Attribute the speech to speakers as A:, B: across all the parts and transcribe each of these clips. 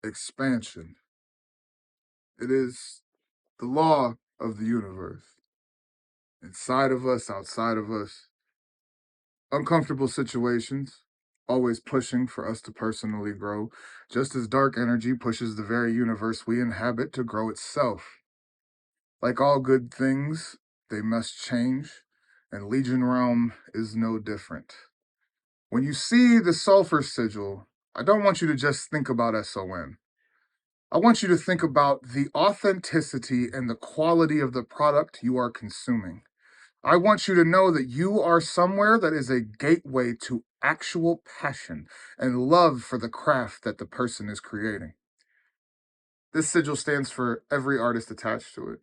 A: expansion. It is the law of the universe. Inside of us, outside of us, uncomfortable situations, always pushing for us to personally grow, just as dark energy pushes the very universe we inhabit to grow itself. Like all good things, they must change, and Legion Realm is no different. When you see the sulfur sigil, I don't want you to just think about SON. I want you to think about the authenticity and the quality of the product you are consuming. I want you to know that you are somewhere that is a gateway to actual passion and love for the craft that the person is creating. This sigil stands for every artist attached to it,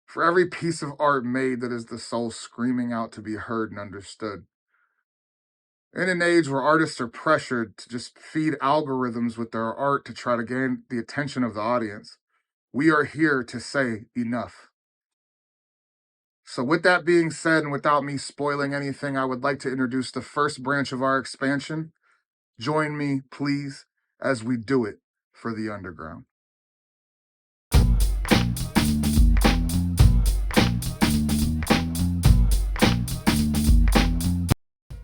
A: for every piece of art made that is the soul screaming out to be heard and understood. In an age where artists are pressured to just feed algorithms with their art to try to gain the attention of the audience, we are here to say enough. So, with that being said, and without me spoiling anything, I would like to introduce the first branch of our expansion. Join me, please, as we do it for the underground.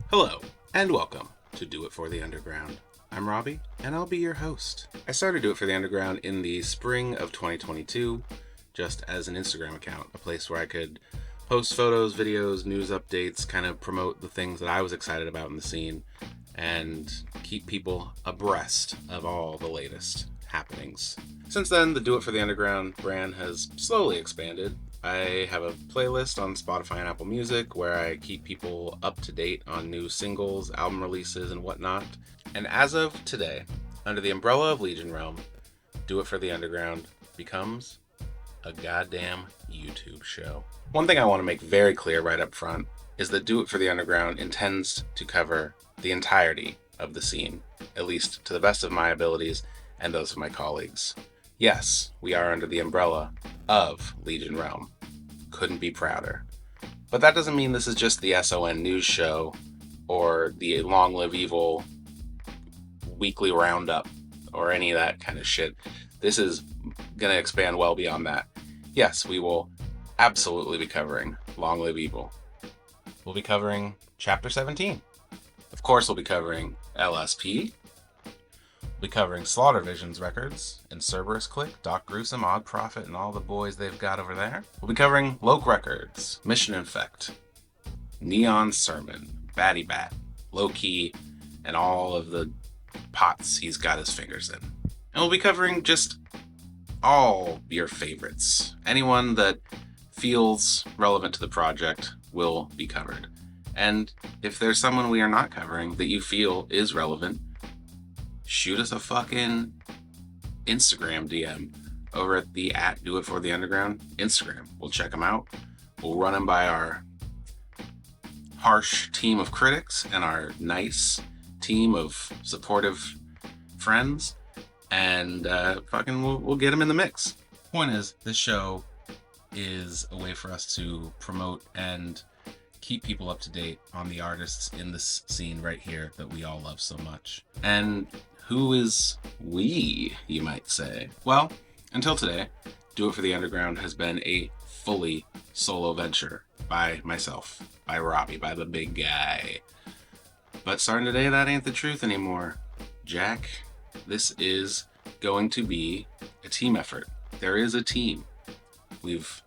B: Hello, and welcome to Do It For The Underground. I'm Robbie, and I'll be your host. I started Do It For The Underground in the spring of 2022, just as an Instagram account, a place where I could post photos, videos, news updates, kind of promote the things that I was excited about in the scene, and keep people abreast of all the latest happenings. Since then, the Do It For The Underground brand has slowly expanded. I have a playlist on Spotify and Apple Music where I keep people up to date on new singles, album releases, and whatnot. And as of today, under the umbrella of Legion Realm, Do It For The Underground becomes a goddamn YouTube show. One thing I want to make very clear right up front is that Do It For The Underground intends to cover the entirety of the scene, at least to the best of my abilities and those of my colleagues. Yes, we are under the umbrella of Legion Realm. Couldn't be prouder. But that doesn't mean this is just the SON news show or the Long Live Evil weekly roundup or any of that kind of shit. This is going to expand well beyond that. Yes, we will absolutely be covering Long Live Evil. We'll be covering Chapter 17. Of course, we'll be covering LSP. We'll be covering Slaughter Visions Records, and Cerberus Click, Doc Gruesome, Odd Prophet, and all the boys they've got over there. We'll be covering Loke Records, Mission Infect, Neon Sermon, Batty Bat, Low Key, and all of the pots he's got his fingers in. And we'll be covering just all your favorites. Anyone that feels relevant to the project will be covered. And if there's someone we are not covering that you feel is relevant, shoot us a fucking Instagram DM over at the @DoItForTheUnderground Instagram. We'll check them out. We'll run them by our harsh team of critics and our nice team of supportive friends, and we'll get them in the mix. Point is, this show is a way for us to promote and keep people up to date on the artists in this scene right here that we all love so much. And who is we, you might say? Well, until today, Do It For The Underground has been a fully solo venture by myself, by Robbie, by the big guy. But starting today, that ain't the truth anymore. Jack, this is going to be a team effort. There is a team. We've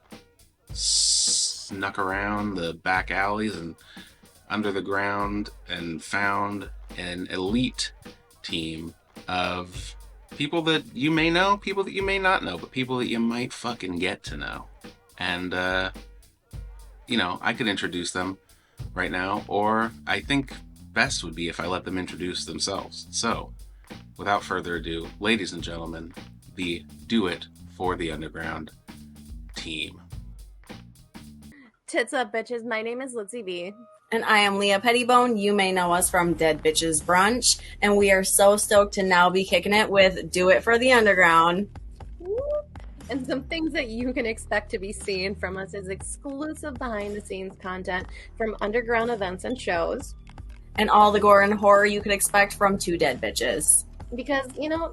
B: snuck around the back alleys and under the ground and found an elite team of people that you may know, people that you may not know, but people that you might fucking get to know. And, I could introduce them right now, or I think best would be if I let them introduce themselves. So, without further ado, ladies and gentlemen, the Do It For The Underground team.
C: Tits up, bitches. My name is Lindsay B.
D: And I am Leah Pettibone. You may know us from Dead Bitches Brunch. And we are so stoked to now be kicking it with Do It For The Underground.
C: And some things that you can expect to be seeing from us is exclusive behind-the-scenes content from underground events and shows.
D: And all the gore and horror you could expect from two dead bitches.
C: because,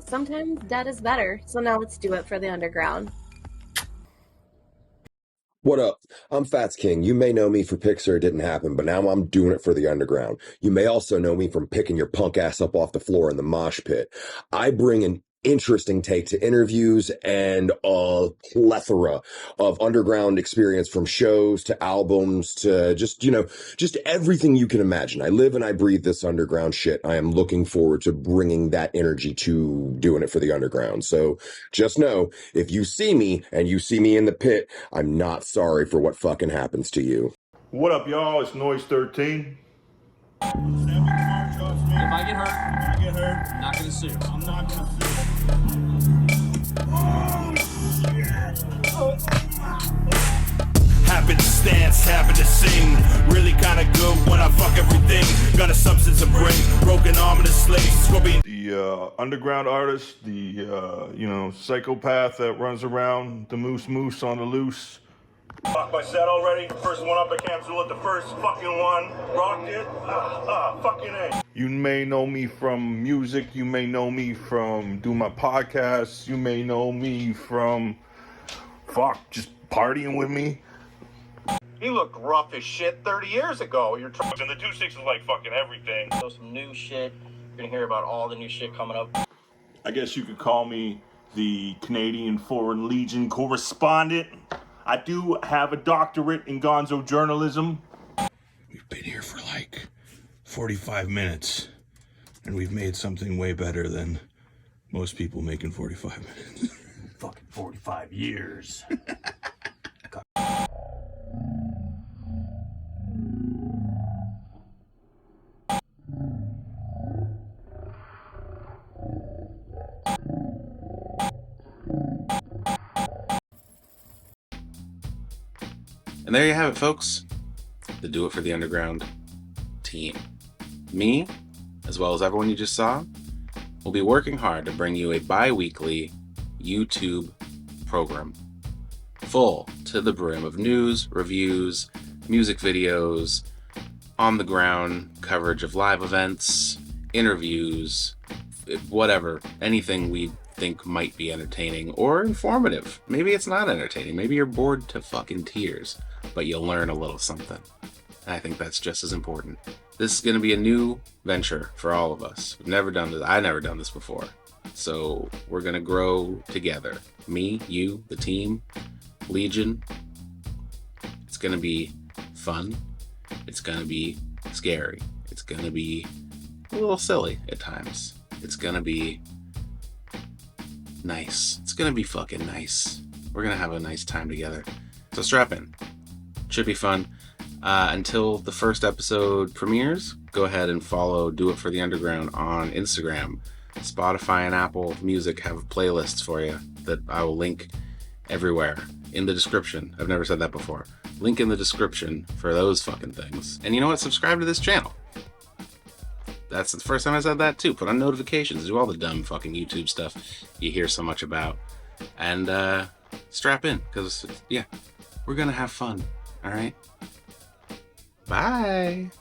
C: sometimes dead is better. So now let's do it for the underground.
E: What up? I'm Fats King. You may know me for Pixar It Didn't Happen, but now I'm doing it for the underground. You may also know me from picking your punk ass up off the floor in the mosh pit. I bring an interesting take to interviews and a plethora of underground experience, from shows to albums to just everything you can imagine. I live and I breathe this underground shit. I am looking forward to bringing that energy to doing it for the underground. So just know, if you see me and you see me in the pit, I'm not sorry for what fucking happens to you.
F: What up, y'all? It's Noise 13.
G: If I get hurt, I'm not gonna sue. I'm not gonna sue.
F: Happenstance, happen to sing. Really kinda good when I fuck everything. Got a substance to bring. Broken arm and a slave. Scorpion. The underground artist, the psychopath that runs around, the moose on the loose. Fuck my set already. First one up, I can't do it. The first fucking one. Rocked it. Fucking A. You may know me from music. You may know me from doing my podcasts. You may know me from just partying with me.
H: He looked rough as shit 30 years ago. You're talking
F: And the 2-6 is like fucking everything.
H: so some new shit. You're gonna hear about all the new shit coming up.
F: I guess you could call me the Canadian Foreign Legion correspondent. I do have a doctorate in gonzo journalism.
I: We've been here for like 45 minutes, and we've made something way better than most people make in 45 minutes.
G: Fucking 45 years.
B: And there you have it, folks. The Do It for the Underground team. Me, as well as everyone you just saw, will be working hard to bring you a bi-weekly YouTube program full to the brim of news, reviews, music videos, on-the-ground coverage of live events, interviews, whatever, anything we think might be entertaining or informative. Maybe it's not entertaining. Maybe you're bored to fucking tears, but you'll learn a little something. And I think that's just as important. This is going to be a new venture for all of us. We've never done this. I've never done this before. So we're going to grow together. Me, you, the team, Legion. It's going to be fun. It's going to be scary. It's going to be a little silly at times. It's going to be nice. It's going to be fucking nice. We're going to have a nice time together. So strap in. Should be fun. Until the first episode premieres, go ahead and follow Do It for the Underground on Instagram. Spotify and Apple Music have playlists for you that I will link everywhere in the description. I've never said that before. Link in the description for those fucking things. And you know what? Subscribe to this channel. That's the first time I said that too. Put on notifications. Do all the dumb fucking YouTube stuff you hear so much about. And strap in, because, yeah, we're going to have fun. All right? Bye.